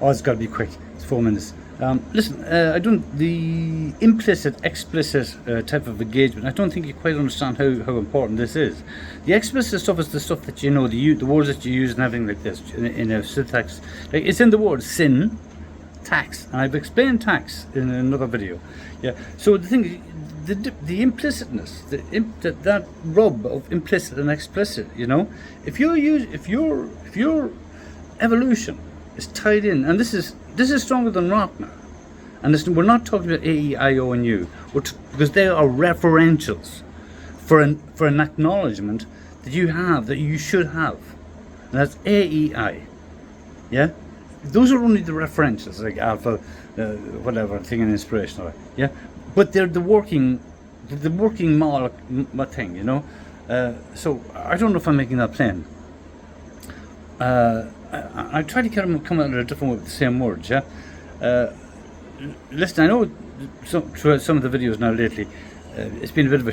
Oh, it's got to be quick. It's 4 minutes. Listen, I don't the implicit, explicit type of engagement. I don't think you quite understand how important this is. The explicit stuff is the stuff that you know, the words that you use and everything like this in a syntax. Like it's in the word sin, tax, and I've explained tax in another video. Yeah. So the thing is, the implicitness, that rub of implicit and explicit. You know, if your evolution is tied in, and this is stronger than rock now. And listen, we're not talking about A, E, I, O, and U, because they are referentials for an acknowledgement that you have, that you should have. And that's A, E, I. Yeah? Those are only the referentials, like alpha, whatever, thing and inspirational. Yeah? But they're the working model thing, you know? So I don't know if I'm making that plain. I try to come at it a different way with the same words, yeah? Listen, I know throughout some of the videos now lately, it's been a bit of a,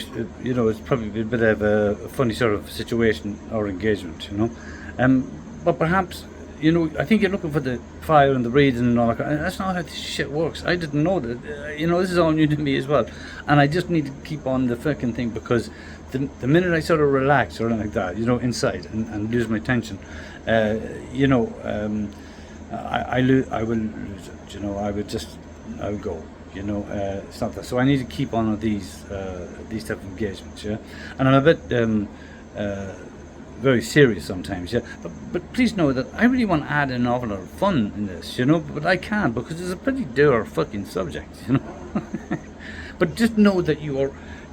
it's probably been a bit of a funny sort of situation or engagement, you know? But perhaps, I think you're looking for the fire and the reason and all that. That's not how this shit works. I didn't know that. This is all new to me as well. And I just need to keep on the fucking thing, because the minute I sort of relax or anything like that, inside and lose my tension, I will lose it. I will go. It's not that. So I need to keep on with these type of engagements. Yeah, and I'm a bit very serious sometimes. Yeah, but please know that I really want to add an awful lot of fun in this. But I can't, because it's a pretty dour fucking subject. But just know that you are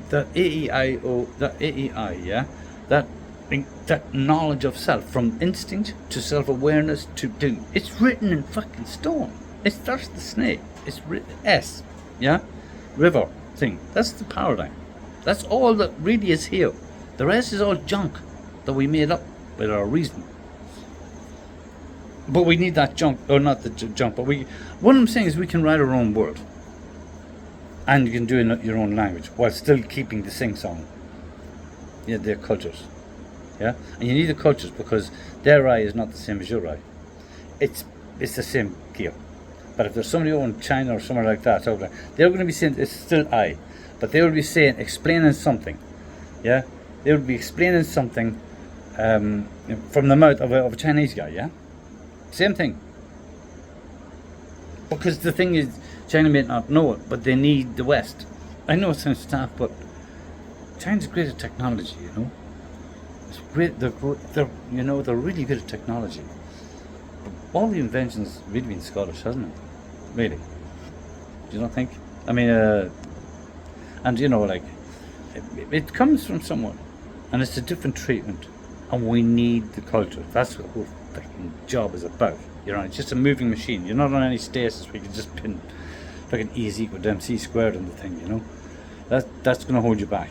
the AEIO, the AEI. Yeah, that knowledge of self, from instinct to self-awareness to it's written in fucking stone. It starts the snake. It's written S, yeah, river thing. That's the paradigm. That's all that really is here. The rest is all junk that we made up with our reason. But we need that junk, or not the junk. But what I'm saying is, we can write our own word, and you can do it in your own language while still keeping the sing-song. Yeah, their cultures. Yeah, and you need the cultures, because their I is not the same as your I. It's the same gear. But if there's somebody over in China or somewhere like that, they're going to be saying it's still I, but they will be explaining something. Yeah, they will be explaining something from the mouth of a Chinese guy. Yeah, same thing. Because the thing is, China may not know it, but they need the West. I know it sounds daft, but China's great at technology. It's great. They're really good at technology. All the inventions really been Scottish, hasn't it? Really? Do you not think? I mean, and it comes from someone, and it's a different treatment, and we need the culture. That's what the whole fucking job is about. It's just a moving machine. You're not on any stasis where you can just pin fucking E is equal to MC squared on the thing. That's going to hold you back.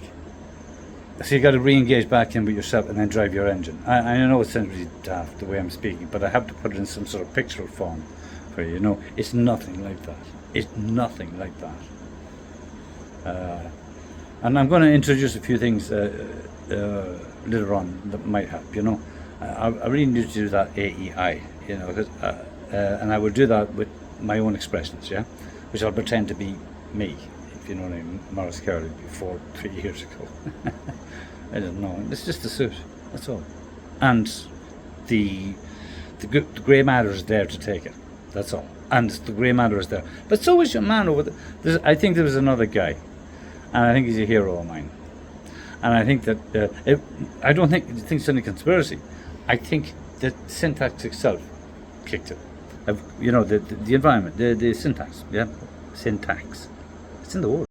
So you got to re-engage back in with yourself and then drive your engine. I know it sounds really daft the way I'm speaking, but I have to put it in some sort of pictorial form for you. It's nothing like that. It's nothing like that. And I'm going to introduce a few things later on that might help. I really need to do that AEI. Because and I will do that with my own expressions. Yeah, which I'll pretend to be me. If you know what I mean, Morris Carey before 3 years ago. I don't know. It's just a suit. That's all. And the grey matter is there to take it. That's all. And the grey matter is there. But so is your man over there. I think there was another guy, and I think he's a hero of mine. And I think that I don't think it's any conspiracy. I think that syntax itself kicked it. The environment, the syntax. Yeah, syntax. It's in the word.